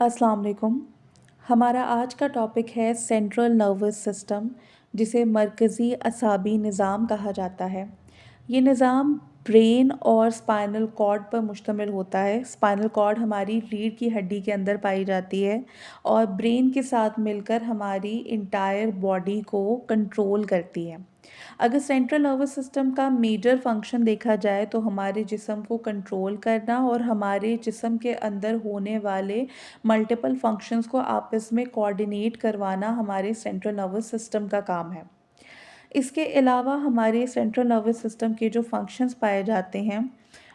अस्सलाम वालेकुम। हमारा आज का टॉपिक है सेंट्रल नर्वस सिस्टम, जिसे मरकज़ी असाबी निज़ाम कहा जाता है। ये निज़ाम ब्रेन और स्पाइनल कॉर्ड पर मुश्तमिल होता है। स्पाइनल कॉर्ड हमारी रीढ़ की हड्डी के अंदर पाई जाती है और ब्रेन के साथ मिलकर हमारी इंटायर बॉडी को कंट्रोल करती है। अगर सेंट्रल नर्वस सिस्टम का मेजर फंक्शन देखा जाए तो हमारे जिस्म को कंट्रोल करना और हमारे जिस्म के अंदर होने वाले मल्टीपल फंक्शंस को आपस में कोऑर्डिनेट करवाना हमारे सेंट्रल नर्वस सिस्टम का काम है। इसके अलावा हमारे सेंट्रल नर्वस सिस्टम के जो फंक्शंस पाए जाते हैं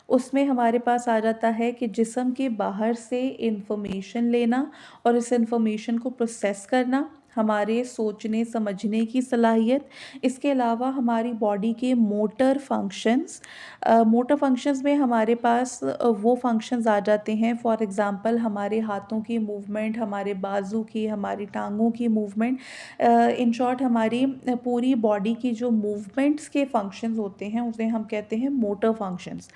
उसमें हमारे पास आ जाता है कि जिस्म के बाहर से इंफॉर्मेशन लेना और इस इंफॉर्मेशन को प्रोसेस करना, हमारे सोचने समझने की सलाहियत। इसके अलावा हमारी बॉडी के मोटर फंक्शंस में हमारे पास वो फंक्शंस आ जाते हैं। फॉर एग्ज़ाम्पल हमारे हाथों की मूवमेंट, हमारे बाजू की, हमारी टांगों की मूवमेंट, इन शॉर्ट हमारी पूरी बॉडी की जो मूवमेंट्स के फंक्शंस होते हैं उसे हम कहते हैं मोटर फंक्शंस।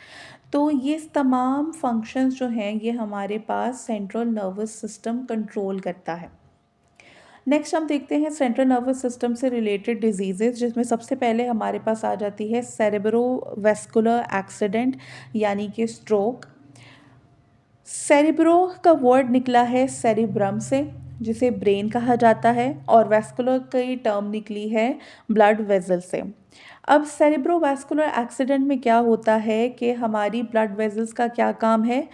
तो ये तमाम फंक्शंस जो हैं ये हमारे पास सेंट्रल नर्वस सिस्टम कंट्रोल करता है। नेक्स्ट हम देखते हैं सेंट्रल नर्वस सिस्टम से रिलेटेड डिजीज़ेज़, जिसमें सबसे पहले हमारे पास आ जाती है सेरेब्रोवैस्कुलर एक्सीडेंट यानी कि स्ट्रोक। सेरिब्रो का वर्ड निकला है सेरिब्रम से, जिसे ब्रेन कहा जाता है, और वैस्कुलर की टर्म निकली है ब्लड वेसल से। अब सेरिब्रोवैस्कुलर एक्सीडेंट में क्या होता है कि हमारी ब्लड वेसल्स का क्या काम है,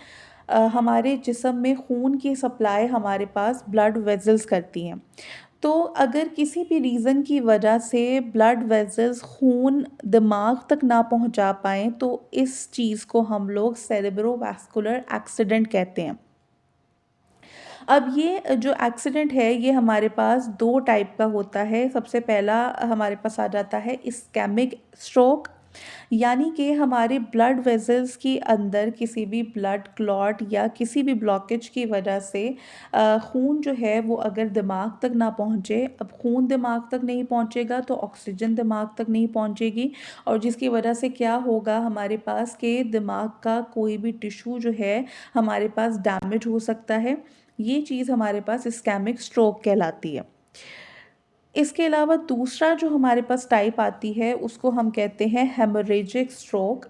हमारे जिस्म में खून की सप्लाई हमारे पास ब्लड वेसल्स करती हैं। तो अगर किसी भी रीज़न की वजह से ब्लड वेसल्स खून दिमाग तक ना पहुंचा पाएँ तो इस चीज़ को हम लोग सेरेब्रोवैस्कुलर एक्सीडेंट कहते हैं। अब ये जो एक्सीडेंट है ये हमारे पास 2 टाइप का होता है। सबसे पहला हमारे पास आ जाता है इस्केमिक स्ट्रोक, यानी कि हमारे ब्लड वेसल्स के अंदर किसी भी ब्लड क्लॉट या किसी भी ब्लॉकेज की वजह से खून जो है वो अगर दिमाग तक ना पहुँचे। अब खून दिमाग तक नहीं पहुँचेगा तो ऑक्सीजन दिमाग तक नहीं पहुँचेगी, और जिसकी वजह से क्या होगा हमारे पास के दिमाग का कोई भी टिश्यू जो है हमारे पास डैमेज हो सकता है। ये चीज़ हमारे पास इस्केमिक स्ट्रोक कहलाती है। इसके अलावा दूसरा जो हमारे पास टाइप आती है उसको हम कहते हैं हेमोरेजिक स्ट्रोक।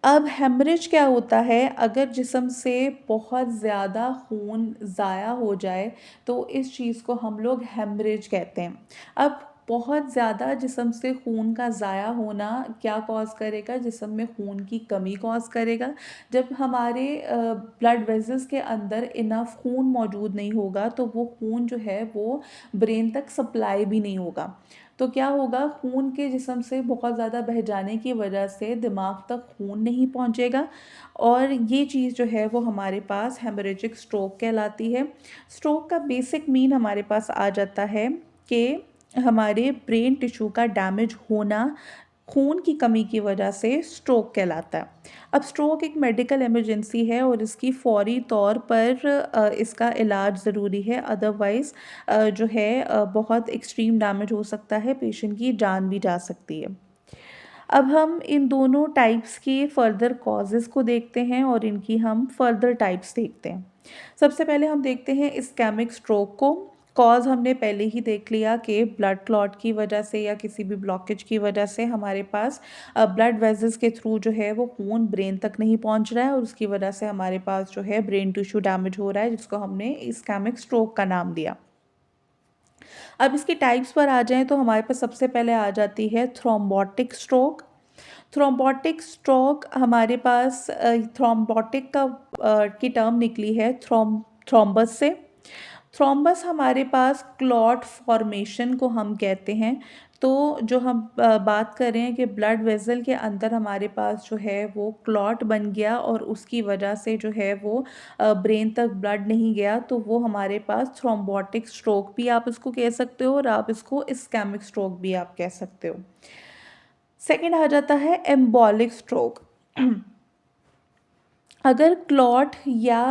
अब हेमरेज क्या होता है, अगर जिस्म से बहुत ज़्यादा खून ज़ाया हो जाए तो इस चीज़ को हम लोग हेमरेज कहते हैं। अब बहुत ज़्यादा जिस्म से खून का ज़ाया होना क्या कॉज़ करेगा, जिस्म में खून की कमी कॉज़ करेगा। जब हमारे ब्लड वेसल्स के अंदर इनफ खून मौजूद नहीं होगा तो वो खून जो है वो ब्रेन तक सप्लाई भी नहीं होगा। तो क्या होगा, खून के जिस्म से बहुत ज़्यादा बह जाने की वजह से दिमाग तक खून नहीं पहुंचेगा, और ये चीज़ जो है वो हमारे पास हेमरेजिक स्ट्रोक कहलाती है। स्ट्रोक का बेसिक मीन हमारे पास आ जाता है कि हमारे ब्रेन टिश्यू का डैमेज होना खून की कमी की वजह से स्ट्रोक कहलाता है। अब स्ट्रोक एक मेडिकल इमरजेंसी है और इसकी फ़ौरी तौर पर इसका इलाज ज़रूरी है, अदरवाइज़ जो है बहुत एक्सट्रीम डैमेज हो सकता है, पेशेंट की जान भी जा सकती है। अब हम इन दोनों टाइप्स के फर्दर कॉजेज़ को देखते हैं और इनकी हम फर्दर टाइप्स देखते हैं। सबसे पहले हम देखते हैं इस्केमिक स्ट्रोक को। कॉज़ हमने पहले ही देख लिया कि ब्लड क्लॉट की वजह से या किसी भी ब्लॉकेज की वजह से हमारे पास ब्लड वेसल्स के थ्रू जो है वो खून ब्रेन तक नहीं पहुंच रहा है, और उसकी वजह से हमारे पास जो है ब्रेन टिश्यू डैमेज हो रहा है, जिसको हमने इस्केमिक स्ट्रोक का नाम दिया। अब इसकी टाइप्स पर आ जाएँ तो हमारे पास सबसे पहले आ जाती है थ्रोम्बोटिक स्ट्रोक। थ्रोम्बोटिक स्ट्रोक हमारे पास थ्रोम्बोटिक की टर्म निकली है थ्रोम्बस से। थ्रोम्बस हमारे पास क्लॉट फॉर्मेशन को हम कहते हैं। तो जो हम बात कर रहे हैं कि ब्लड वेसल के अंदर हमारे पास जो है वो क्लॉट बन गया और उसकी वजह से जो है वो ब्रेन तक ब्लड नहीं गया, तो वो हमारे पास थ्रोम्बोटिक स्ट्रोक भी आप इसको कह सकते हो और आप इसको इस्केमिक स्ट्रोक भी आप कह सकते हो। सेकंड आ जाता है एम्बोलिक स्ट्रोक। अगर क्लॉट या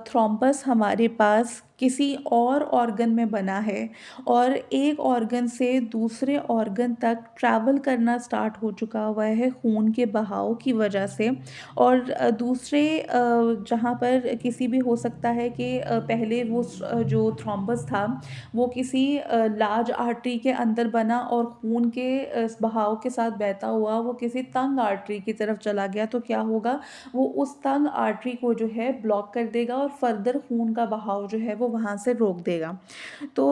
थ्रोम्बस हमारे पास किसी और ऑर्गन में बना है और एक ऑर्गन से दूसरे ऑर्गन तक ट्रैवल करना स्टार्ट हो चुका हुआ है खून के बहाव की वजह से। और दूसरे जहाँ पर किसी भी हो सकता है कि पहले वो जो थ्रोम्बस था वो किसी लार्ज आर्टरी के अंदर बना और खून के बहाव के साथ बहता हुआ वो किसी तंग आर्टरी की तरफ चला गया, तो क्या होगा, वो उस तंग आर्टरी को जो है ब्लॉक कर देगा और फर्दर खून का बहाव जो है वो वहाँ से रोक देगा। तो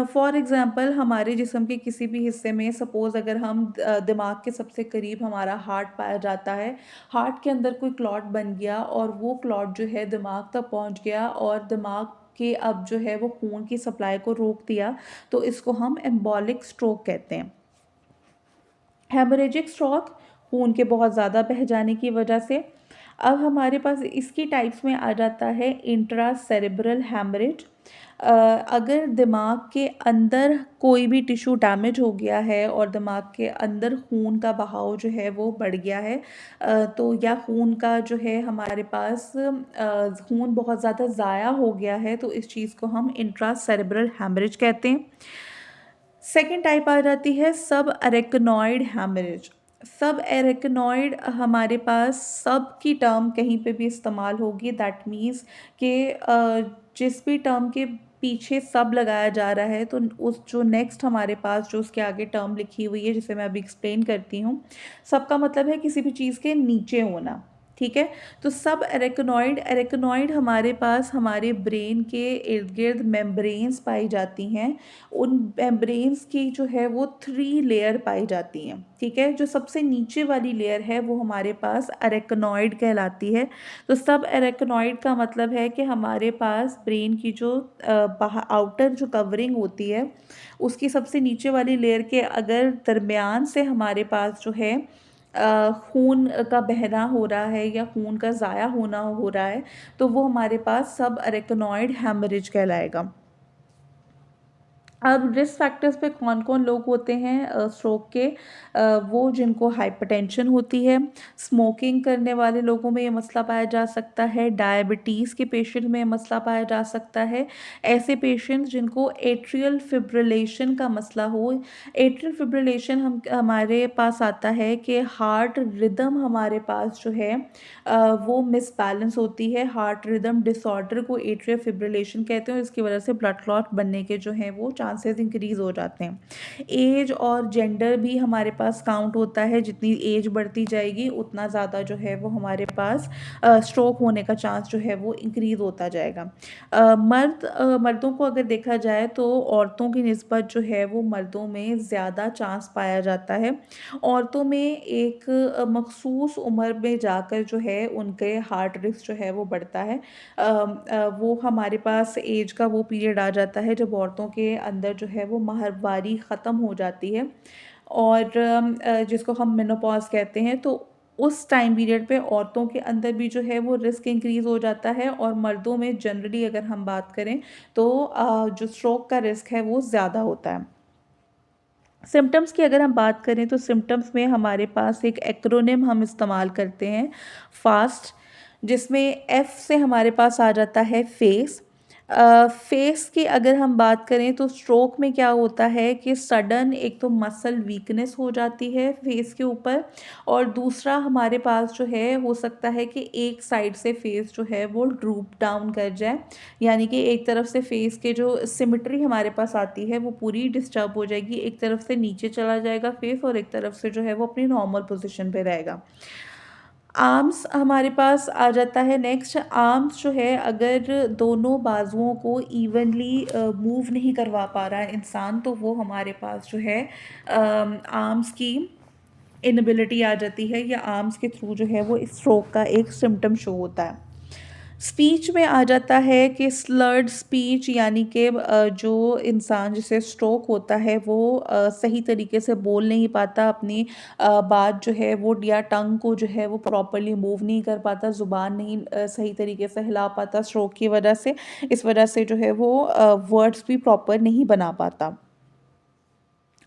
फॉर एग्ज़ाम्पल हमारे जिस्म के किसी भी हिस्से में सपोज़ अगर हम दिमाग के सबसे करीब हमारा हार्ट पाया जाता है, हार्ट के अंदर कोई क्लॉट बन गया और वो क्लॉट जो है दिमाग तक पहुँच गया और दिमाग के अब जो है वो खून की सप्लाई को रोक दिया, तो इसको हम एम्बोलिक स्ट्रोक कहते हैं। हेमोरेजिक स्ट्रोक खून के बहुत ज़्यादा बह जाने की वजह से। अब हमारे पास इसकी टाइप्स में आ जाता है इंट्रा सेरेब्रल हेमरेज। अगर दिमाग के अंदर कोई भी टिश्यू डैमेज हो गया है और दिमाग के अंदर खून का बहाव जो है वो बढ़ गया है, तो या खून का जो है हमारे पास खून बहुत ज़्यादा ज़ाया हो गया है, तो इस चीज़ को हम इंट्रा सेरेब्रल हेमरेज कहते हैं। सेकेंड टाइप आ जाती है सब एरेक्नॉइड हैमरेज। सब एरेक्नॉइड हमारे पास सब की टर्म कहीं पे भी इस्तेमाल होगी, दैट मीन्स कि जिस भी टर्म के पीछे सब लगाया जा रहा है तो उस जो नेक्स्ट हमारे पास जो उसके आगे टर्म लिखी हुई है जिसे मैं अभी एक्सप्लेन करती हूँ, सबका मतलब है किसी भी चीज़ के नीचे होना। ठीक है, तो सब एरेक्नॉइड एरेक्नॉइड हमारे पास हमारे ब्रेन के इर्द गिर्द मेम्ब्रेन्स पाई जाती हैं। उन मेम्ब्रेन्स की जो है वो 3 लेयर पाई जाती हैं। ठीक है, जो सबसे नीचे वाली लेयर है वो हमारे पास अरेक्नॉइड कहलाती है। तो सब अरेक्नॉइड का मतलब है कि हमारे पास ब्रेन की जो आउटर जो कवरिंग होती है उसकी सबसे नीचे वाली लेयर के अगर दरमियान से हमारे पास जो है खून का बहना हो रहा है या खून का ज़ाया होना हो रहा है, तो वो हमारे पास सब अरेक्नॉइड हेमरेज कहलाएगा। अब रिस्क फैक्टर्स पे कौन-कौन लोग होते हैं स्ट्रोक के, वो जिनको हाइपरटेंशन होती है, स्मोकिंग करने वाले लोगों में ये मसला पाया जा सकता है, डायबिटीज़ के पेशेंट में ये मसला पाया जा सकता है, ऐसे पेशेंट्स जिनको एट्रियल फिब्रिलेशन का मसला हो। एट्रियल फिब्रिलेशन हमारे पास आता है कि हार्ट रिदम हमारे पास जो है वो मिसबैलेंस होती है, हार्ट रिदम डिसऑर्डर को एट्रियल फिब्रिलेशन कहते हैं और इसकी वजह से ब्लड क्लॉट बनने के जो हैं वो चांसेस इंक्रीज़ हो जाते हैं। एज और जेंडर भी हमारे पास काउंट होता है, जितनी एज बढ़ती जाएगी उतना ज़्यादा जो है वो हमारे पास स्ट्रोक होने का चांस जो है वो इंक्रीज़ होता जाएगा। मर्दों को अगर देखा जाए तो औरतों की निस्बत जो है वो मर्दों में ज़्यादा चांस पाया जाता है। औरतों में एक मखसूस उम्र में जाकर जो है उनके हार्ट रिस्क जो है वो बढ़ता है। वो हमारे पास एज का वो पीरियड आ जाता है जब औरतों के अंदर जो है वो माहवारी ख़त्म हो जाती है और जिसको हम मेनोपॉज़ कहते हैं, तो उस टाइम पीरियड पे औरतों के अंदर भी जो है वो रिस्क इंक्रीज़ हो जाता है और मर्दों में जनरली अगर हम बात करें तो जो स्ट्रोक का रिस्क है वो ज़्यादा होता है। सिम्पटम्स की अगर हम बात करें तो सिम्पटम्स में हमारे पास एक एक्रोनिम हम इस्तेमाल करते हैं, फास्ट, जिसमें एफ से हमारे पास आ जाता है फेस। फेस की अगर हम बात करें तो स्ट्रोक में क्या होता है कि सडन एक तो मसल वीकनेस हो जाती है फेस के ऊपर और दूसरा हमारे पास जो है हो सकता है कि एक साइड से फेस जो है वो ड्रूप डाउन कर जाए, यानी कि एक तरफ से फेस के जो सिमेट्री हमारे पास आती है वो पूरी डिस्टर्ब हो जाएगी, एक तरफ से नीचे चला जाएगा फेस और एक तरफ से जो है वो अपनी नॉर्मल पोजीशन पे रहेगा। आर्म्स हमारे पास आ जाता है नेक्स्ट। आर्म्स जो है अगर दोनों बाजुओं को इवनली मूव नहीं करवा पा रहा है इंसान, तो वो हमारे पास जो है आर्म्स की इनएबिलिटी आ जाती है या आर्म्स के थ्रू जो है वो स्ट्रोक का एक सिम्टम शो होता है। स्पीच में आ जाता है कि स्लर्ड स्पीच, यानी कि जो इंसान जिसे स्ट्रोक होता है वो सही तरीके से बोल नहीं पाता, अपनी बात जो है वो या टंग को जो है वो प्रॉपर्ली मूव नहीं कर पाता, ज़ुबान नहीं सही तरीके से हिला पाता स्ट्रोक की वजह से। इस वजह से जो है वो वर्ड्स भी प्रॉपर नहीं बना पाता।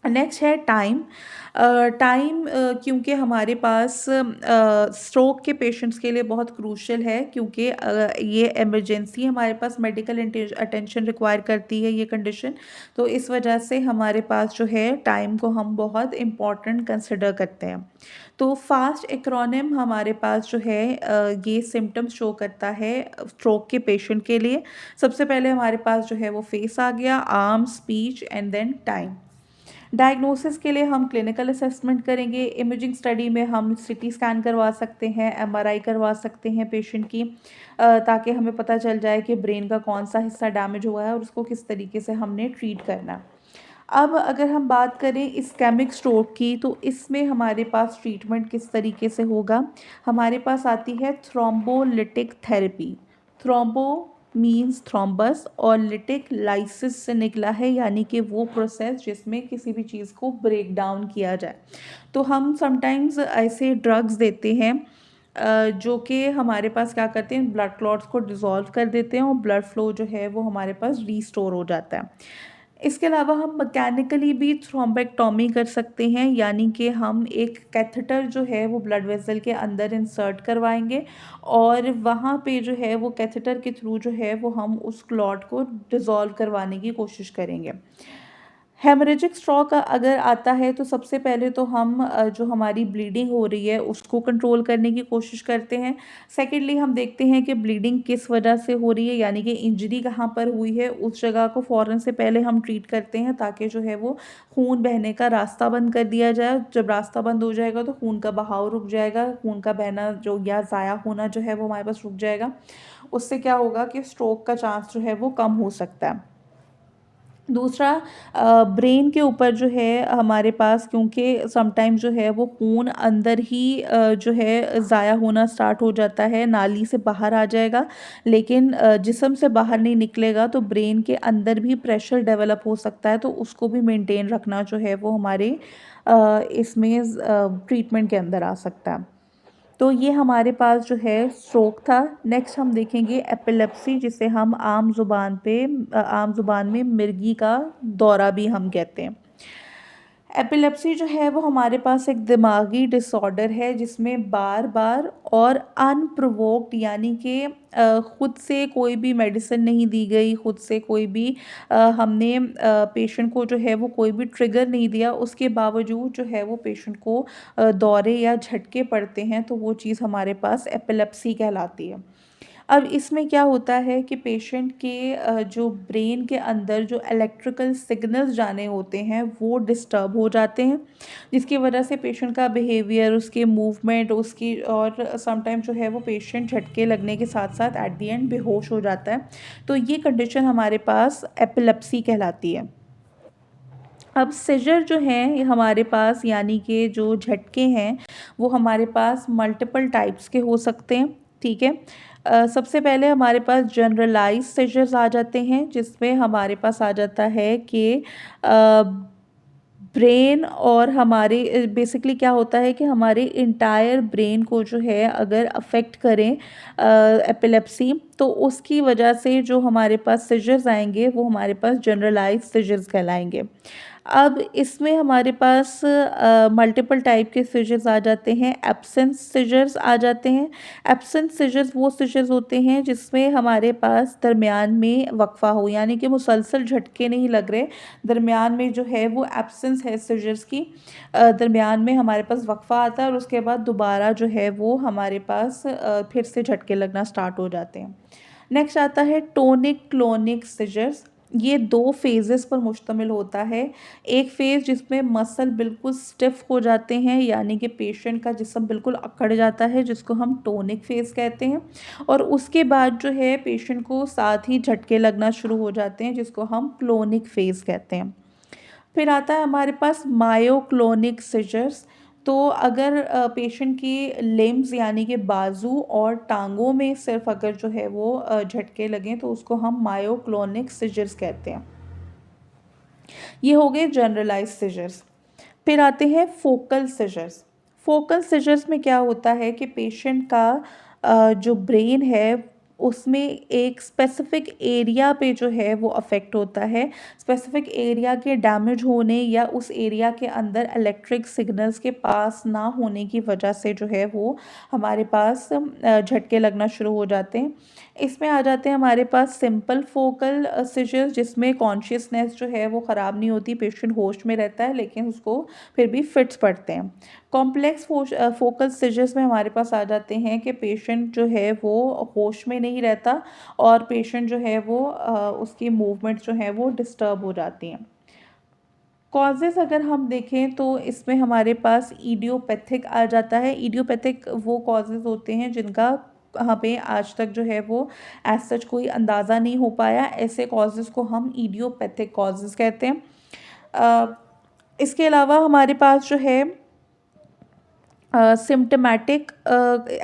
नेक्स्ट है टाइम। टाइम क्योंकि हमारे पास स्ट्रोक के पेशेंट्स के लिए बहुत क्रूशियल है, क्योंकि ये इमरजेंसी हमारे पास मेडिकल अटेंशन रिक्वायर करती है ये कंडीशन। तो इस वजह से हमारे पास जो है टाइम को हम बहुत इम्पॉर्टेंट कंसिडर करते हैं। तो फास्ट एक्रोनिम हमारे पास जो है ये सिम्टम्स शो करता है स्ट्रोक के पेशेंट के लिए। सबसे पहले हमारे पास जो है वो फेस आ गया, arm, speech and then time. Diagnosis के लिए हम क्लिनिकल असेसमेंट करेंगे। इमेजिंग स्टडी में हम सीटी स्कैन करवा सकते हैं, एमआरआई करवा सकते हैं पेशेंट की, ताकि हमें पता चल जाए कि ब्रेन का कौन सा हिस्सा डैमेज हुआ है और उसको किस तरीके से हमने ट्रीट करना है। अब अगर हम बात करें इस्केमिक स्ट्रोक की, तो इसमें हमारे पास ट्रीटमेंट किस तरीके से होगा। हमारे पास आती है thrombolytic therapy. Thrombo means thrombus और लिटिक लाइसिस से निकला है, यानी कि वो प्रोसेस जिसमें किसी भी चीज़ को ब्रेक डाउन किया जाए। तो हम समटाइम्स ऐसे ड्रग्स देते हैं जो कि हमारे पास क्या करते हैं, ब्लड क्लॉट्स को डिसॉल्व कर देते हैं और ब्लड फ्लो जो है वो हमारे पास रीस्टोर हो जाता है। इसके अलावा हम मैकेनिकली भी थ्रोम्बेक्टोमी कर सकते हैं, यानी कि हम एक कैथेटर जो है वो ब्लड वेसल के अंदर इंसर्ट करवाएंगे और वहाँ पे जो है वो कैथेटर के थ्रू जो है वो हम उस क्लॉट को डिसॉल्व करवाने की कोशिश करेंगे। हेमरेजिक स्ट्रोक अगर आता है तो सबसे पहले तो हम जो हमारी ब्लीडिंग हो रही है उसको कंट्रोल करने की कोशिश करते हैं। सेकेंडली हम देखते हैं कि ब्लीडिंग किस वजह से हो रही है, यानी कि इंजरी कहाँ पर हुई है, उस जगह को फ़ौरन से पहले हम ट्रीट करते हैं, ताकि जो है वो खून बहने का रास्ता बंद कर दिया जाए। जब रास्ता बंद हो जाएगा तो खून का बहाव रुक जाएगा, खून का बहना जो या ज़ाया होना जो है वो हमारे पास रुक जाएगा। उससे क्या होगा कि स्ट्रोक का चांस जो है वो कम हो सकता है। दूसरा, ब्रेन के ऊपर जो है हमारे पास, क्योंकि समटाइम जो है वो खून अंदर ही जो है ज़ाया होना स्टार्ट हो जाता है, नाली से बाहर आ जाएगा, लेकिन जिस्म से बाहर नहीं निकलेगा, तो ब्रेन के अंदर भी प्रेशर डेवलप हो सकता है, तो उसको भी मेंटेन रखना जो है वो हमारे इसमें ट्रीटमेंट के अंदर आ सकता है। तो ये हमारे पास जो है स्ट्रोक था। नेक्स्ट हम देखेंगे एपिलेप्सी, जिसे हम आम ज़ुबान में मिर्गी का दौरा भी हम कहते हैं। एपिलेप्सी जो है वो हमारे पास एक दिमागी डिसऑर्डर है, जिसमें बार बार और अनप्रोवोक्ड, यानी कि खुद से कोई भी मेडिसिन नहीं दी गई, खुद से कोई भी हमने पेशेंट को जो है वो कोई भी ट्रिगर नहीं दिया, उसके बावजूद जो है वो पेशेंट को दौरे या झटके पड़ते हैं, तो वो चीज़ हमारे पास एपिलेप्सी कहलाती है। अब इसमें क्या होता है कि पेशेंट के जो ब्रेन के अंदर जो इलेक्ट्रिकल सिग्नल्स जाने होते हैं वो डिस्टर्ब हो जाते हैं, जिसकी वजह से पेशेंट का बिहेवियर, उसके मूवमेंट, उसकी और समटाइम जो है वो पेशेंट झटके लगने के साथ साथ एट द एंड बेहोश हो जाता है। तो ये कंडीशन हमारे पास एपिलेप्सी कहलाती है। अब सिजर जो हैं ये हमारे पास, यानी कि जो झटके हैं वो हमारे पास मल्टीपल टाइप्स के हो सकते हैं, ठीक है। सबसे पहले हमारे पास जनरलाइज सिजर्स आ जाते हैं, जिसमें हमारे पास आ जाता है कि ब्रेन और हमारे बेसिकली क्या होता है कि हमारे इंटायर ब्रेन को जो है अगर अफेक्ट करें एपिलेप्सी, तो उसकी वजह से जो हमारे पास सिजर्स आएंगे वो हमारे पास जनरलाइज सिजर्स कहलाएंगे। अब इसमें हमारे पास मल्टीपल टाइप के सिजर्स आ जाते हैं, एब्सेंस सिजर्स आ जाते हैं। एब्सेंस सिजर्स वो सिजर्स होते हैं जिसमें हमारे पास दरमियान में वक्फा हो, यानी कि मुसलसल झटके नहीं लग रहे, दरमियान में जो है वो एब्सेंस है सिजर्स की, दरमियान में हमारे पास वक्फा आता है और उसके बाद दोबारा जो है वो हमारे पास फिर से झटके लगना स्टार्ट हो जाते हैं। नेक्स्ट आता है टोनिक क्लोनिक सिजर्स। ये दो फेजेस पर मुश्तमिल होता है। एक फेज़ जिसमें मसल बिल्कुल स्टिफ हो जाते हैं, यानी कि पेशेंट का जिस्म बिल्कुल अकड़ जाता है, जिसको हम टोनिक फेज़ कहते हैं, और उसके बाद जो है पेशेंट को साथ ही झटके लगना शुरू हो जाते हैं, जिसको हम क्लोनिक फेज़ कहते हैं। फिर आता है हमारे पास मायोक्लोनिक सिजर्स। तो अगर पेशेंट की लिम्स, यानी कि बाजू और टांगों में सिर्फ अगर जो है वो झटके लगें, तो उसको हम मायोक्लोनिक सिजर्स कहते हैं। ये हो गए जनरलाइज सिजर्स। फिर आते हैं फोकल सिजर्स। फोकल सिजर्स में क्या होता है कि पेशेंट का जो ब्रेन है उसमें एक स्पेसिफिक एरिया पे जो है वो अफेक्ट होता है। स्पेसिफिक एरिया के डैमेज होने या उस एरिया के अंदर इलेक्ट्रिक सिग्नल्स के पास ना होने की वजह से जो है वो हमारे पास झटके लगना शुरू हो जाते हैं। इसमें आ जाते हैं हमारे पास सिंपल फोकल सिजर्स, जिसमें कॉन्शियसनेस जो है वो ख़राब नहीं होती, पेशेंट होश में रहता है लेकिन उसको फिर भी फिट्स पड़ते हैं। कॉम्प्लेक्स फोकल सिजर्स में हमारे पास आ जाते हैं कि पेशेंट जो है वो होश में नहीं रहता और पेशेंट जो है वो उसकी मूवमेंट जो है वो डिस्टर्ब हो जाती हैं। कॉजेज़ अगर हम देखें तो इसमें हमारे पास इडियोपैथिक आ जाता है। इडियोपैथिक वो कॉजेज़ होते हैं जिनका हमें आज तक जो है वो एज़ सच कोई अंदाज़ा नहीं हो पाया। ऐसे कॉजेज़ को हम इडियोपैथिक कॉजेज़ कहते हैं। अ, इसके अलावा हमारे पास जो है सिम्पटोमेटिक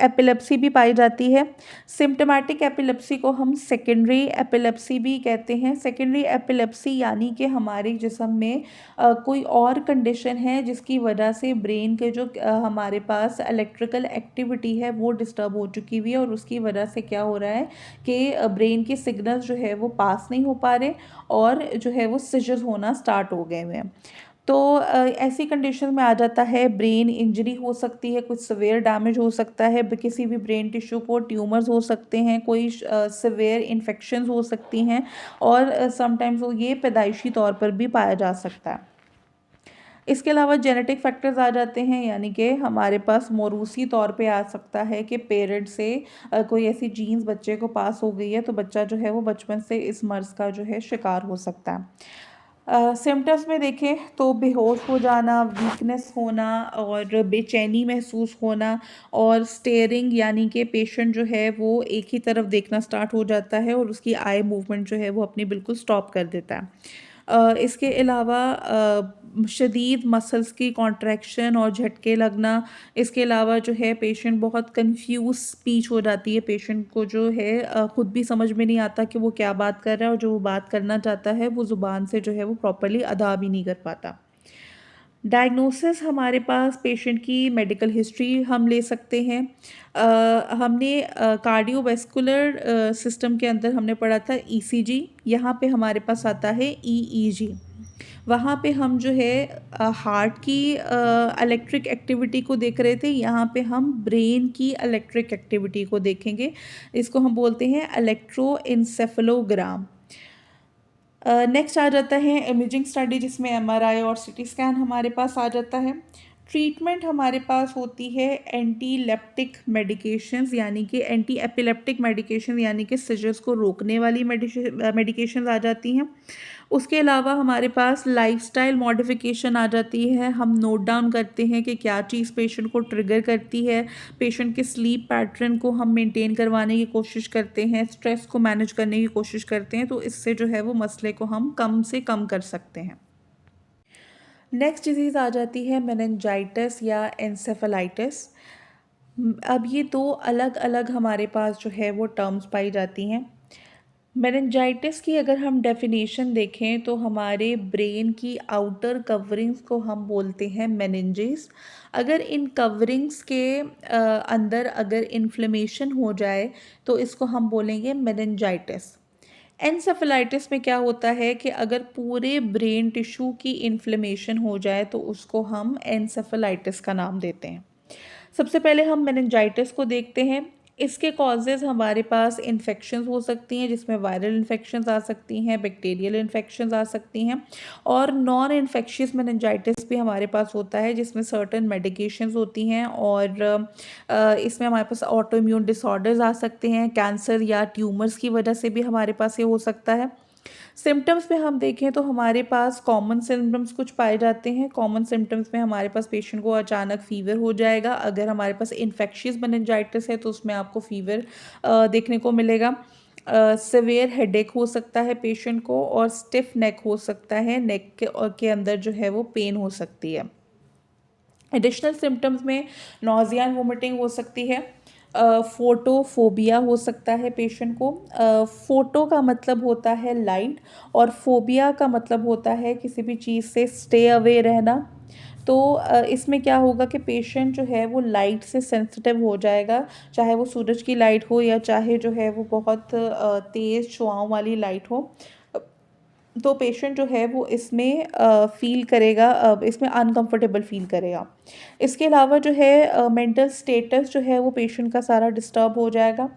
एपिलेप्सी भी पाई जाती है। सिम्पटोमेटिक एपिलेप्सी को हम सेकेंडरी एपिलेप्सी भी कहते हैं। सेकेंडरी एपिलेप्सी यानी कि हमारे जिस्म में कोई और कंडीशन है जिसकी वजह से ब्रेन के जो हमारे पास इलेक्ट्रिकल एक्टिविटी है वो डिस्टर्ब हो चुकी हुई है और उसकी वजह से क्या हो रहा है कि ब्रेन के सिग्नल्स जो है वो पास नहीं हो पा रहे और जो है वो सीजर्स होना स्टार्ट हो गए हुए हैं। तो ऐसी कंडीशन में आ जाता है, ब्रेन इंजरी हो सकती है, कुछ सिवियर डैमेज हो सकता है किसी भी ब्रेन टिश्यू को, ट्यूमर्स हो सकते हैं, कोई सिवियर इन्फेक्शंस हो सकती हैं और समटाइम्स वो ये पैदाइशी तौर पर भी पाया जा सकता है। इसके अलावा जेनेटिक फैक्टर्स आ जाते हैं, यानी कि हमारे पास मौरूसी तौर पे आ सकता है कि पेरेंट्स से कोई ऐसी जीन्स बच्चे को पास हो गई है तो बच्चा जो है वो बचपन से इस मर्ज़ का जो है शिकार हो सकता है। सिम्पटम्स में देखें तो बेहोश हो जाना, वीकनेस होना और बेचैनी महसूस होना और स्टेयरिंग, यानी कि पेशेंट जो है वो एक ही तरफ देखना स्टार्ट हो जाता है और उसकी आई मूवमेंट जो है वो अपनी बिल्कुल स्टॉप कर देता है। इसके अलावा शदीद मसल्स की कॉन्ट्रैक्शन और झटके लगना। इसके अलावा जो है पेशेंट बहुत कंफ्यूज स्पीच हो जाती है, पेशेंट को जो है खुद भी समझ में नहीं आता कि वो क्या बात कर रहा है और जो वो बात करना चाहता है वो ज़ुबान से जो है वो प्रॉपर्ली अदा भी नहीं कर पाता। डायग्नोसिस हमारे पास पेशेंट की मेडिकल हिस्ट्री हम ले सकते हैं। हमने कार्डियोवैस्कुलर सिस्टम के अंदर हमने पढ़ा था ईसीजी, यहाँ पे हमारे पास आता है ईईजी। वहाँ पे हम जो है हार्ट की इलेक्ट्रिक एक्टिविटी को देख रहे थे, यहाँ पे हम ब्रेन की इलेक्ट्रिक एक्टिविटी को देखेंगे। इसको हम बोलते हैं इलेक्ट्रोएन्सेफेलोग्राम। नेक्स्ट आ जाता है इमेजिंग स्टडी, जिसमें एमआरआई और सीटी स्कैन हमारे पास आ जाता है। ट्रीटमेंट हमारे पास होती है एंटी लेप्टिक मेडिकेशंस, यानी कि एंटी एपिलेप्टिक मेडिकेशन, यानी कि सीजर्स को रोकने वाली मेडिकेशंस आ जाती हैं। उसके अलावा हमारे पास लाइफस्टाइल मॉडिफिकेशन आ जाती है। हम नोट डाउन करते हैं कि क्या चीज़ पेशेंट को ट्रिगर करती है, पेशेंट के स्लीप पैटर्न को हम मेंटेन करवाने की कोशिश करते हैं, स्ट्रेस को मैनेज करने की कोशिश करते हैं, तो इससे जो है वो मसले को हम कम से कम कर सकते हैं। नेक्स्ट डिजीज़ आ जाती है मेनिंजाइटिस या एंसेफेलाइटिस। अब ये दो अलग अलग हमारे पास जो है वो टर्म्स पाई जाती हैं। मेनिंजाइटिस की अगर हम डेफिनेशन देखें तो हमारे ब्रेन की आउटर कवरिंग्स को हम बोलते हैं मेनिंजेस। अगर इन कवरिंग्स के अंदर अगर इन्फ्लेमेशन हो जाए तो इसको हम बोलेंगे मेनिंजाइटिस। एनसेफेलाइटिस में क्या होता है कि अगर पूरे ब्रेन टिश्यू की इन्फ्लेमेशन हो जाए तो उसको हम एनसेफेलाइटिस का नाम देते हैं। सबसे पहले हम मेनिंजाइटिस को देखते हैं। इसके कॉजेज़ हमारे पास इन्फेक्शंस हो सकती हैं, जिसमें वायरल इन्फेक्शंस आ सकती हैं, बैक्टीरियल इन्फेक्शंस आ सकती हैं और नॉन इन्फेक्शियस मेनिंजाइटिस भी हमारे पास होता है, जिसमें सर्टेन मेडिकेशंस होती हैं और इसमें हमारे पास ऑटो इम्यून डिसऑर्डर्स आ सकते हैं, कैंसर या ट्यूमर्स की वजह से भी हमारे पास ये हो सकता है। सिम्पटम्स में हम देखें तो हमारे पास कॉमन सिम्पटम्स कुछ पाए जाते हैं। कॉमन सिम्पटम्स में हमारे पास पेशेंट को अचानक फ़ीवर हो जाएगा। अगर हमारे पास इन्फेक्शियस मेनिंजाइटिस है तो उसमें आपको फ़ीवर देखने को मिलेगा। सिवियर हेडेक हो सकता है पेशेंट को और स्टिफ नेक हो सकता है, नेक के अंदर जो है वो पेन हो सकती है। एडिशनल सिम्पटम्स में नौजिया एंड वोमिटिंग हो सकती है। फोटोफोबिया हो सकता है पेशेंट को। फोटो का मतलब होता है लाइट और फोबिया का मतलब होता है किसी भी चीज़ से स्टे अवे रहना। तो इसमें क्या होगा कि पेशेंट जो है वो लाइट से सेंसिटिव हो जाएगा, चाहे वो सूरज की लाइट हो या चाहे जो है वो बहुत तेज़ शुआओं वाली लाइट हो। अ, तो पेशेंट जो है वो इसमें फ़ील करेगा, इसमें अनकंफर्टेबल फ़ील करेगा। इसके अलावा जो है मेंटल स्टेटस जो है वो पेशेंट का सारा डिस्टर्ब हो जाएगा।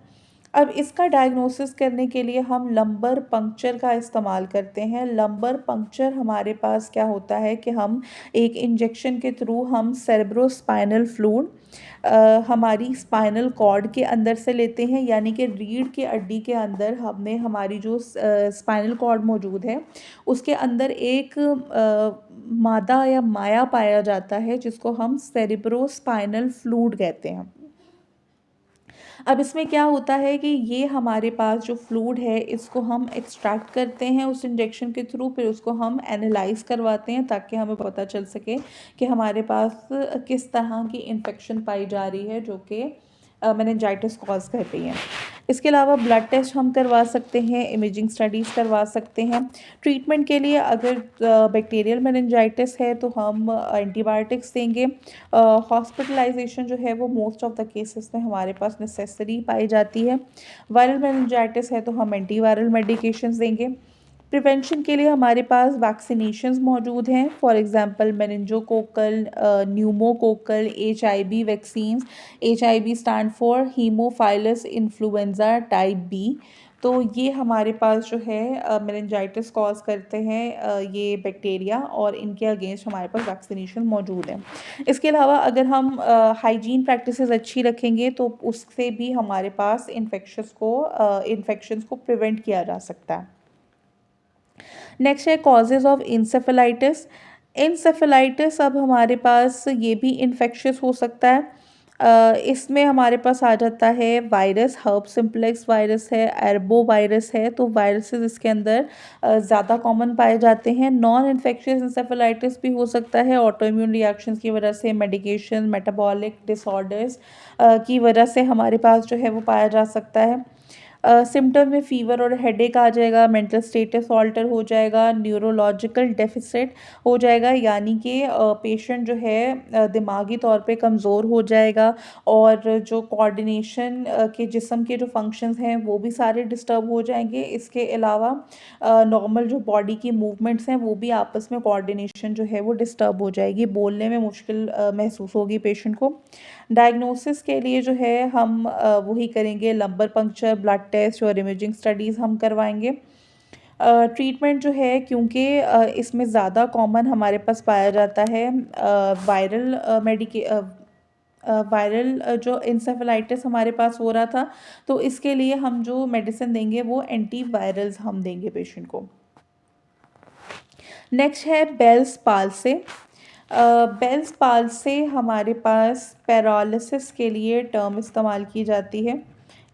अब इसका डायग्नोसिस करने के लिए हम लंबर पंक्चर का इस्तेमाल करते हैं। लंबर पंक्चर हमारे पास क्या होता है कि हम एक इंजेक्शन के थ्रू हम सेरेब्रोस्पाइनल फ्लूइड हमारी स्पाइनल कॉर्ड के अंदर से लेते हैं, यानी कि रीढ़ की हड्डी के अंदर हमने हमारी जो स्पाइनल कॉर्ड मौजूद है उसके अंदर एक मादा या माया पाया जाता है जिसको हम सेरेब्रोस्पाइनल फ्लूइड कहते हैं। अब इसमें क्या होता है कि ये हमारे पास जो फ्लूइड है इसको हम एक्सट्रैक्ट करते हैं उस इंजेक्शन के थ्रू, फिर उसको हम एनालाइज करवाते हैं ताकि हमें पता चल सके कि हमारे पास किस तरह की इन्फेक्शन पाई जा रही है जो कि मेनिंजाइटिस कॉज कर रही है। इसके अलावा ब्लड टेस्ट हम करवा सकते हैं, इमेजिंग स्टडीज़ करवा सकते हैं। ट्रीटमेंट के लिए अगर बैक्टीरियल मेनिंजाइटिस है तो हम एंटीबायोटिक्स देंगे। हॉस्पिटलाइजेशन जो है वो मोस्ट ऑफ द केसेस में हमारे पास नेसेसरी पाई जाती है। वायरल मेनिंजाइटिस है तो हम एंटीवायरल मेडिकेशंस देंगे। प्रिवेंशन के लिए हमारे पास वैक्सीनेशंस मौजूद हैं, for example meningococcal, pneumococcal, HIV vaccines. HIV stand for haemophilus influenza type B. तो ये हमारे पास जो है मेनिंजाइटिस कॉज करते हैं ये बैक्टीरिया, और इनके अगेंस्ट हमारे पास वैक्सीनेशन मौजूद है। इसके अलावा अगर हम हाइजीन प्रैक्टिसेस अच्छी रखेंगे तो उससे भी हमारे पास इन्फेक्शंस को प्रिवेंट किया जा सकता है। नेक्स्ट है कॉजेज़ ऑफ इंसेफेलाइटिस। इंसेफेलाइटिस अब हमारे पास ये भी इन्फेक्शियस हो सकता है। इसमें हमारे पास आ जाता है वायरस, हर्ब सिम्प्लेक्स वायरस है, एर्बो वायरस है, तो वायरसेस इसके अंदर ज़्यादा कॉमन पाए जाते हैं। नॉन इन्फेक्शियस इंसेफेलाइटिस भी हो सकता है ऑटोइम्यून रिएक्शंस की वजह से, मेडिकेशन, मेटाबॉलिक डिसऑर्डर्स की वजह से हमारे पास जो है वो पाया जा सकता है। सिम्टम में फ़ीवर और हेडेक आ जाएगा, मेंटल स्टेटस ऑल्टर हो जाएगा, न्यूरोलॉजिकल डेफिसिट हो जाएगा, यानी कि पेशेंट जो है दिमागी तौर पे कमज़ोर हो जाएगा, और जो कोऑर्डिनेशन के जिस्म के जो फंक्शंस हैं वो भी सारे डिस्टर्ब हो जाएंगे। इसके अलावा नॉर्मल जो बॉडी की मूवमेंट्स हैं वो भी आपस में कोऑर्डिनेशन जो है वो डिस्टर्ब हो जाएगी, बोलने में मुश्किल महसूस होगी पेशेंट को। डायग्नोसिस के लिए जो है हम वही करेंगे, लंबर पंक्चर, ब्लड टेस्ट और इमेजिंग स्टडीज़ हम करवाएंगे। ट्रीटमेंट जो है क्योंकि इसमें ज़्यादा कॉमन हमारे पास पाया जाता है वायरल जो इंसेफेलाइटिस हमारे पास हो रहा था, तो इसके लिए हम जो मेडिसिन देंगे वो एंटीवायरल्स हम देंगे पेशेंट को। नेक्स्ट है बेल्स पाल्से। बेल्स पाल्से हमारे पास पैरालिसिस के लिए टर्म इस्तेमाल की जाती है।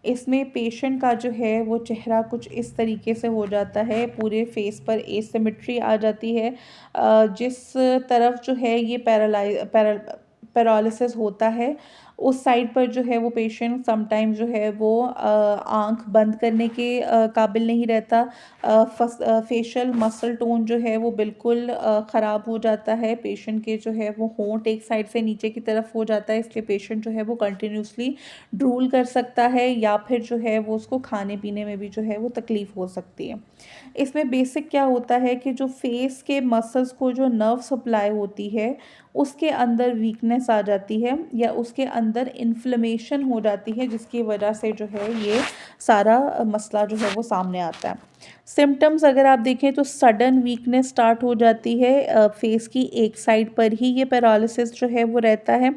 इसमें पेशेंट का जो है वो चेहरा कुछ इस तरीके से हो जाता है, पूरे फेस पर एसिमेट्री आ जाती है। जिस तरफ जो है ये पैरालिसिस होता है उस साइड पर जो है वो पेशेंट समटाइम्स जो है वो आँख बंद करने के काबिल नहीं रहता। फेशियल मसल टोन जो है वो बिल्कुल ख़राब हो जाता है। पेशेंट के जो है वो होंठ एक साइड से नीचे की तरफ हो जाता है, इसलिए पेशेंट जो है वो कंटिन्यूसली ड्रूल कर सकता है, या फिर जो है वो उसको खाने पीने में भी जो है वो तकलीफ़ हो सकती है। इसमें बेसिक क्या होता है कि जो फेस के मसल्स को जो नर्व सप्लाई होती है उसके अंदर वीकनेस आ जाती है, या उसके अंदर इन्फ्लेमेशन हो जाती है, जिसकी वजह से जो है ये सारा मसला जो है वो सामने आता है। सिम्टम्स अगर आप देखें तो सडन वीकनेस स्टार्ट हो जाती है, फेस की एक साइड पर ही ये पैरालिसिस जो है वो रहता है।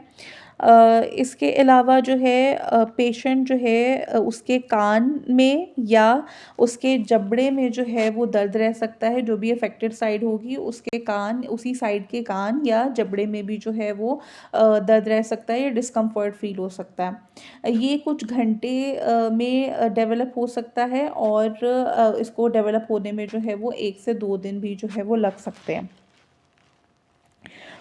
इसके अलावा जो है पेशेंट जो है उसके कान में या उसके जबड़े में जो है वो दर्द रह सकता है, जो भी अफेक्टेड साइड होगी उसके कान, उसी साइड के कान या जबड़े में भी जो है वो दर्द रह सकता है या डिस्कम्फर्ट फील हो सकता है। ये कुछ घंटे में डेवलप हो सकता है, और इसको डेवलप होने में जो है वो 1 से 2 दिन भी जो है वो लग सकते हैं।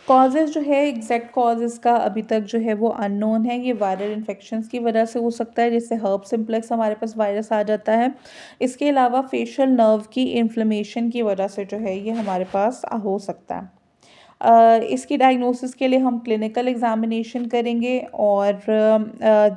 कॉजेज़ जो है, एग्जैक्ट कॉज इसका अभी तक जो है वो अननोन है। ये वायरल इन्फेक्शंस की वजह से हो सकता है, जैसे हर्ब सिम्प्लेक्स हमारे पास वायरस आ जाता है। इसके अलावा फेशियल नर्व की इन्फ्लेमेशन की वजह से जो है ये हमारे पास हो सकता है। इसकी डायग्नोसिस के लिए हम क्लिनिकल एग्जामिनेशन करेंगे और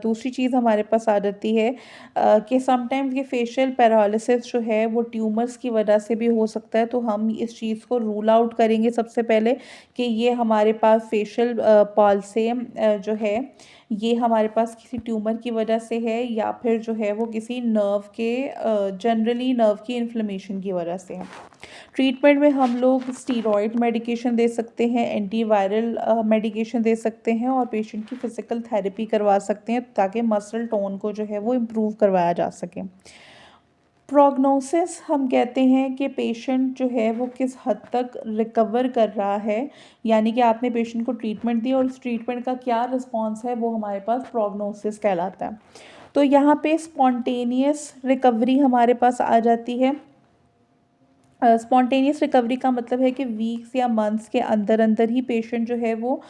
दूसरी चीज़ हमारे पास आ जाती है कि समटाइम्स ये फेशियल पैरालिसिस जो है वो ट्यूमर्स की वजह से भी हो सकता है, तो हम इस चीज़ को रूल आउट करेंगे सबसे पहले कि ये हमारे पास फेशियल पॉल से जो है ये हमारे पास किसी ट्यूमर की वजह से है या फिर जो है वो किसी नर्व के जनरली नर्व की इन्फ्लेमेशन की वजह से है। ट्रीटमेंट में हम लोग स्टीरॉयड मेडिकेशन दे सकते हैं, एंटीवायरल मेडिकेशन दे सकते हैं और पेशेंट की फिजिकल थेरेपी करवा सकते हैं ताकि मसल टोन को जो है वो इम्प्रूव करवाया जा सके। प्रोग्नोसिस हम कहते हैं कि पेशेंट जो है वो किस हद तक रिकवर कर रहा है, यानी कि आपने पेशेंट को ट्रीटमेंट दी और उस ट्रीटमेंट का क्या रिस्पॉन्स है वो हमारे पास प्रोग्नोसिस कहलाता है। तो यहाँ पे स्पॉन्टेनियस रिकवरी हमारे पास आ जाती है। स्पॉन्टेनियस रिकवरी का मतलब है कि वीक्स या मंथ्स के अंदर अंदर ही पेशेंट जो है वो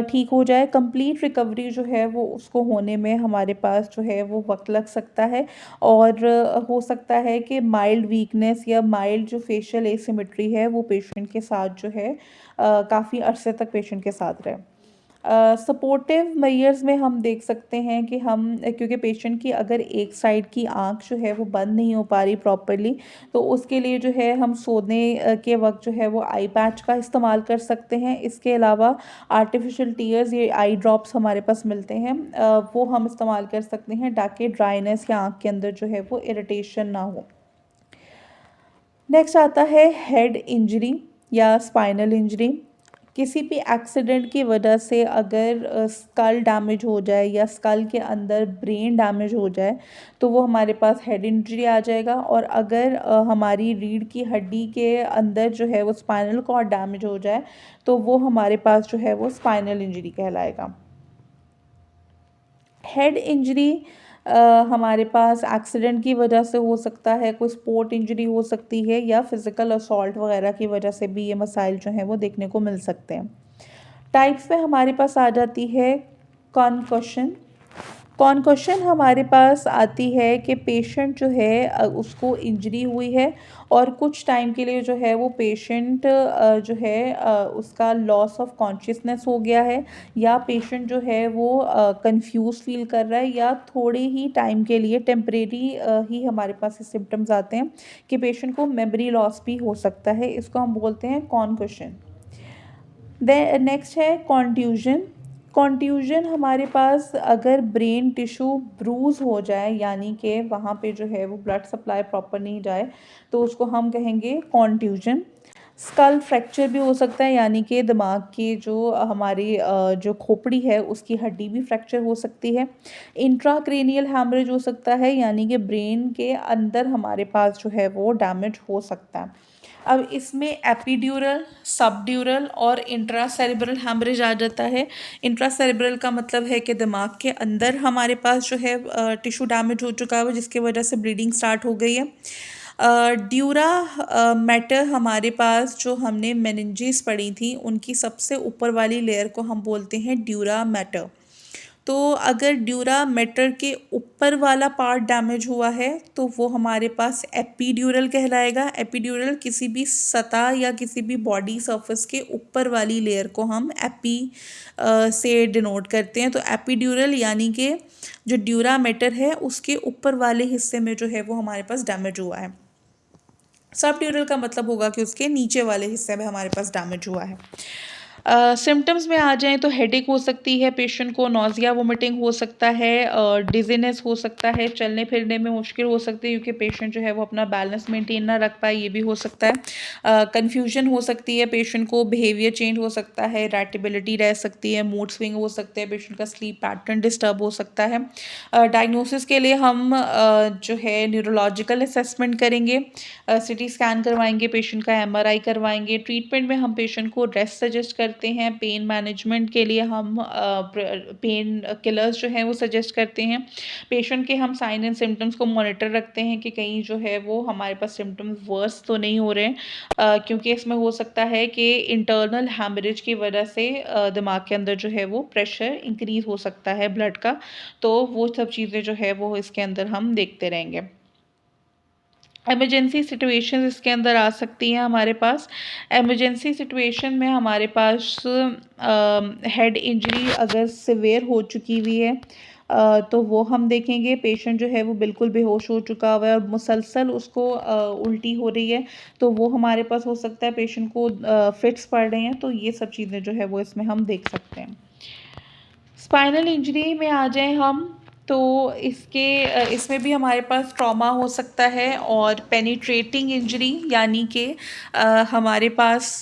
ठीक हो जाए। कंप्लीट रिकवरी जो है वो उसको होने में हमारे पास जो है वो वक्त लग सकता है और हो सकता है कि माइल्ड वीकनेस या माइल्ड जो फेशियल एसिमेट्री है वो पेशेंट के साथ जो है काफ़ी अरसे तक पेशेंट के साथ रहे। सपोर्टिव मेयर्स में हम देख सकते हैं कि हम क्योंकि पेशेंट की अगर एक साइड की आंख जो है वो बंद नहीं हो पा रही प्रॉपरली, तो उसके लिए जो है हम सोने के वक्त जो है वो आई पैच का इस्तेमाल कर सकते हैं। इसके अलावा आर्टिफिशियल टीयर्स, ये आई ड्रॉप्स हमारे पास मिलते हैं, वो हम इस्तेमाल कर सकते हैं ताकि ड्राइनेस या आंख के अंदर जो है वो इरिटेशन ना हो। नेक्स्ट आता है हेड इंजरी या स्पाइनल इंजरी। किसी भी एक्सीडेंट की वजह से अगर स्कल डैमेज हो जाए या स्कल के अंदर ब्रेन डैमेज हो जाए तो वो हमारे पास हेड इंजरी आ जाएगा। और अगर हमारी रीढ़ की हड्डी के अंदर जो है वो स्पाइनल कॉर्ड डैमेज हो जाए तो वो हमारे पास जो है वो स्पाइनल इंजरी कहलाएगा। हेड इंजरी हमारे पास एक्सीडेंट की वजह से हो सकता है, कोई स्पोर्ट इंजरी हो सकती है या फिज़िकल असॉल्ट वगैरह की वजह से भी ये मसाइल जो हैं वो देखने को मिल सकते हैं। टाइप्स में हमारे पास आ जाती है कॉन्कशन। कॉन्कशन हमारे पास आती है कि पेशेंट जो है उसको इंजरी हुई है और कुछ टाइम के लिए जो है वो पेशेंट जो है उसका लॉस ऑफ कॉन्शियसनेस हो गया है या पेशेंट जो है वो कंफ्यूज फील कर रहा है या थोड़े ही टाइम के लिए टेम्परेरी ही हमारे पास ये सिम्टम्स आते हैं कि पेशेंट को मेमोरी लॉस भी हो सकता है। इसको हम बोलते हैं कॉन्कशन। नेक्स्ट है कॉन्ट्यूजन। कॉन्ट्यूजन हमारे पास अगर ब्रेन टिश्यू ब्रूज हो जाए यानी कि वहाँ पे जो है वो ब्लड सप्लाई प्रॉपर नहीं जाए तो उसको हम कहेंगे कॉन्ट्यूजन। स्कल फ्रैक्चर भी हो सकता है यानी कि दिमाग की जो हमारी जो खोपड़ी है उसकी हड्डी भी फ्रैक्चर हो सकती है। इंट्राक्रेनियल हैमरेज हो सकता है यानी कि ब्रेन के अंदर हमारे पास जो है वो डैमेज हो सकता है। अब इसमें एपिड्यूरल, सबड्यूरल और इंट्रासेरेब्रल हैमरेज आ जाता है। इंट्रासेरेब्रल का मतलब है कि दिमाग के अंदर हमारे पास जो है टिश्यू डैमेज हो चुका है जिसकी वजह से ब्लीडिंग स्टार्ट हो गई है। ड्यूरा मैटर हमारे पास जो हमने मेनिंजेस पढ़ी थी उनकी सबसे ऊपर वाली लेयर को हम बोलते हैं ड्यूरा मैटर। तो अगर ड्यूरा मैटर के ऊपर वाला पार्ट डैमेज हुआ है तो वो हमारे पास एपीड्यूरल कहलाएगा। एपीड्यूरल किसी भी सतह या किसी भी बॉडी सरफेस के ऊपर वाली लेयर को हम एपी से डिनोट करते हैं। तो एपीड्यूरल यानी कि जो ड्यूरा मैटर है उसके ऊपर वाले हिस्से में जो है वो हमारे पास डैमेज हुआ है। सब ड्यूरल का मतलब होगा कि उसके नीचे वाले हिस्से में हमारे पास डैमेज हुआ है। सिम्टम्स में आ जाएँ तो हेडेक हो सकती है पेशेंट को, नौजिया वोमिटिंग हो सकता है, डिजीनेस हो सकता है, चलने फिरने में मुश्किल हो सकती है क्योंकि पेशेंट जो है वो अपना बैलेंस मेंटेन ना रख पाए, ये भी हो सकता है। कन्फ्यूजन हो सकती है पेशेंट को, बिहेवियर चेंज हो सकता है, इरिटेबिलिटी रह सकती है, मूड स्विंग हो सकते हैं, पेशेंट का स्लीप पैटर्न डिस्टर्ब हो सकता है। डायग्नोसिस के लिए हम जो है न्यूरोलॉजिकल असेसमेंट करेंगे, सिटी स्कैन करवाएंगे, पेशेंट का एमआरआई करवाएंगे। ट्रीटमेंट में हम पेशेंट को रेस्ट सजेस्ट करते हैं। पेन मैनेजमेंट के लिए हम पेन किलर्स जो हैं वो सजेस्ट करते हैं। पेशेंट के हम साइन एंड सिम्टम्स को मॉनिटर रखते हैं कि कहीं जो है वो हमारे पास सिम्टम्स वर्स तो नहीं हो रहे हैं, क्योंकि इसमें हो सकता है कि इंटरनल हैमरेज की वजह से दिमाग के अंदर जो है वो प्रेशर इंक्रीज हो सकता है ब्लड का। तो वो सब चीज़ें जो है वो इसके अंदर हम देखते रहेंगे। इमरजेंसी सिचुएशंस इसके अंदर आ सकती हैं हमारे पास। इमरजेंसी सिचुएशन में हमारे पास हेड इंजरी अगर सिवियर हो चुकी हुई है तो वो हम देखेंगे। पेशेंट जो है वो बिल्कुल बेहोश हो चुका हुआ है और मुसलसल उसको उल्टी हो रही है, तो वो हमारे पास हो सकता है। पेशेंट को फिट्स पड़ रहे हैं, तो ये सब चीज़ें जो है वो इसमें हम देख सकते हैं। स्पाइनल इंजरी में आ जाएँ हम, तो इसमें भी हमारे पास ट्रॉमा हो सकता है और पेनिट्रेटिंग इंजरी, यानी कि हमारे पास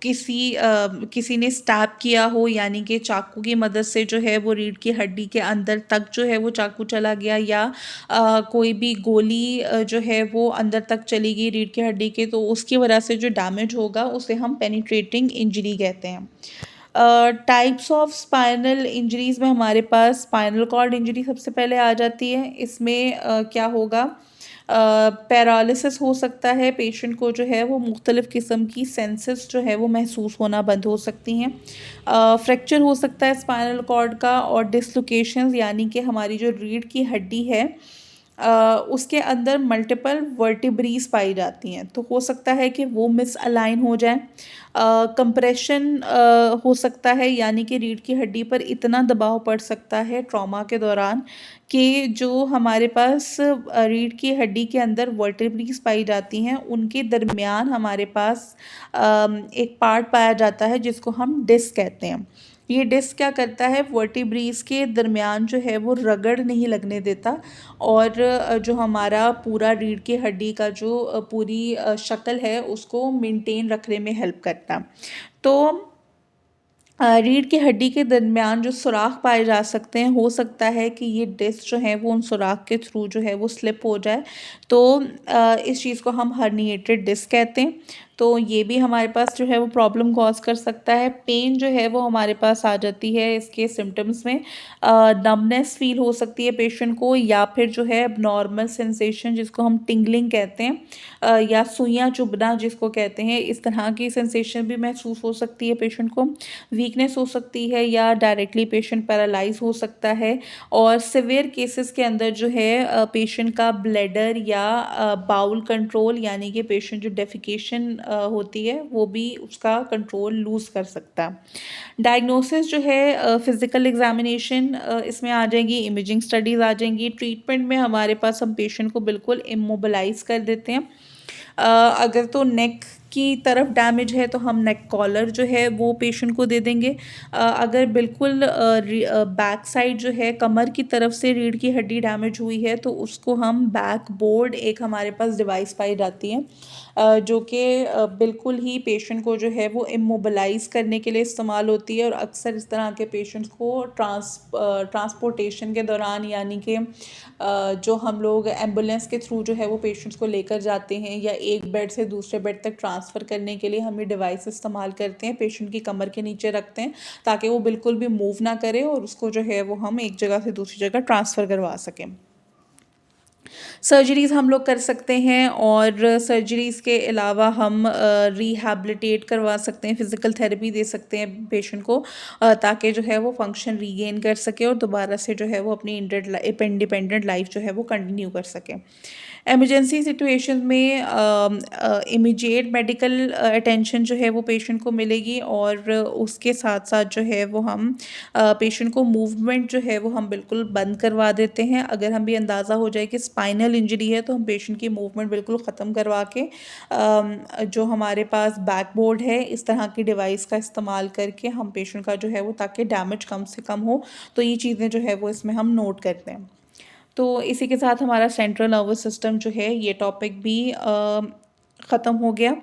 किसी ने स्टैब किया हो, यानी कि चाकू की मदद से जो है वो रीढ़ की हड्डी के अंदर तक जो है वो चाकू चला गया, या कोई भी गोली जो है वो अंदर तक चली गई रीढ़ की हड्डी के, तो उसकी वजह से जो डैमेज होगा उसे हम पेनिट्रेटिंग इंजरी कहते हैं। टाइप्स ऑफ स्पाइनल इंजरीज में हमारे पास स्पाइनल कॉर्ड इंजरी सबसे पहले आ जाती है। इसमें क्या होगा, पैरालिसिस हो सकता है। पेशेंट को जो है वो मुख्तलिफ़ किस्म की सेंसेस जो है वो महसूस होना बंद हो सकती हैं। फ्रैक्चर हो सकता है स्पाइनल कॉर्ड का, और डिसलोकेशंस, यानी कि हमारी जो रीढ़ की हड्डी है उसके अंदर मल्टीपल वर्टिब्रीज पाई जाती हैं, तो हो सकता है कि वो मिसअलाइन हो जाए। कंप्रेशन हो सकता है, यानी कि रीढ़ की हड्डी पर इतना दबाव पड़ सकता है ट्रॉमा के दौरान कि जो हमारे पास रीढ़ की हड्डी के अंदर वर्टिब्रीज पाई जाती हैं उनके दरमियान हमारे पास एक पार्ट पाया जाता है जिसको हम डिस्क कहते हैं। ये डिस्क क्या करता है, वर्टिब्रीज के दरमियान जो है वो रगड़ नहीं लगने देता, और जो हमारा पूरा रीढ़ की हड्डी का जो पूरी शक्ल है उसको मेंटेन रखने में हेल्प करता। तो रीढ़ की हड्डी के दरमियान जो सुराख पाए जा सकते हैं, हो सकता है कि ये डिस्क जो है वो उन सुराख के थ्रू जो है वो स्लिप हो जाए, तो इस चीज़ को हम हर्निएटेड डिस्क कहते हैं। तो ये भी हमारे पास जो है वो प्रॉब्लम कॉज कर सकता है। पेन जो है वो हमारे पास आ जाती है इसके सिम्टम्स में। नमनेस फील हो सकती है पेशेंट को, या फिर जो है नॉर्मल सेंसेशन जिसको हम टिंगलिंग कहते हैं, या सुइयाँ चुभना जिसको कहते हैं, इस तरह की सेंसेशन भी महसूस हो सकती है पेशेंट को। वीकनेस हो सकती है, या डायरेक्टली पेशेंट पैरालाइज हो सकता है। और सिवियर केसेस के अंदर जो है पेशेंट का ब्लैडर या बाउल कंट्रोल, यानी कि पेशेंट जो डेफिकेशन होती है वो भी उसका कंट्रोल लूज़ कर सकता है। डायग्नोसिस जो है फिज़िकल एग्जामिनेशन इसमें आ जाएगी, इमेजिंग स्टडीज़ आ जाएंगी। ट्रीटमेंट में हमारे पास हम पेशेंट को बिल्कुल इमोबिलाइज कर देते हैं। अगर तो नेक की तरफ डैमेज है तो हम नेक कॉलर जो है वो पेशेंट को दे देंगे। अगर बिल्कुल बैक साइड जो है कमर की तरफ से रीढ़ की हड्डी डैमेज हुई है तो उसको हम बैक बोर्ड, एक हमारे पास डिवाइस पाई जाती है जो कि बिल्कुल ही पेशेंट को जो है वो इमोबिलाइज करने के लिए इस्तेमाल होती है। और अक्सर इस तरह के पेशेंट्स को ट्रांसपोर्टेशन के दौरान, यानी कि जो हम लोग एम्बुलेंस के थ्रू जो है वो पेशेंट्स को लेकर जाते हैं, या एक बेड से दूसरे बेड तक ट्रांसफ़र करने के लिए हम ये डिवाइस इस्तेमाल करते हैं, पेशेंट की कमर के नीचे रखते हैं ताकि वो बिल्कुल भी मूव ना करे और उसको जो है वो हम एक जगह से दूसरी जगह ट्रांसफ़र करवा सकें। सर्जरीज़ हम लोग कर सकते हैं, और सर्जरीज़ के अलावा हम रिहैबिलिटेट करवा सकते हैं, फ़िज़िकल थेरेपी दे सकते हैं पेशेंट को, ताकि जो है वो फंक्शन रीगेन कर सके और दोबारा से जो है वो अपनी इंडिपेंडेंट लाइफ जो है वो कंटिन्यू कर सके। इमरजेंसी सिचुएशन में इमीडिएट मेडिकल अटेंशन जो है वो पेशेंट को मिलेगी, और उसके साथ साथ जो है वो हम पेशेंट को मूवमेंट जो है वो हम बिल्कुल बंद करवा देते हैं। अगर हम भी अंदाज़ा हो जाए कि स्पाइनल इंजरी है तो हम पेशेंट की मूवमेंट बिल्कुल ख़त्म करवा के जो हमारे पास बैक बोर्ड है, इस तरह की डिवाइस का इस्तेमाल करके हम पेशेंट का जो है वो, ताकि डैमेज कम से कम हो, तो ये चीज़ें जो है वो इसमें हम नोट करते हैं। तो इसी के साथ हमारा सेंट्रल नर्वस सिस्टम जो है ये टॉपिक भी ख़त्म हो गया।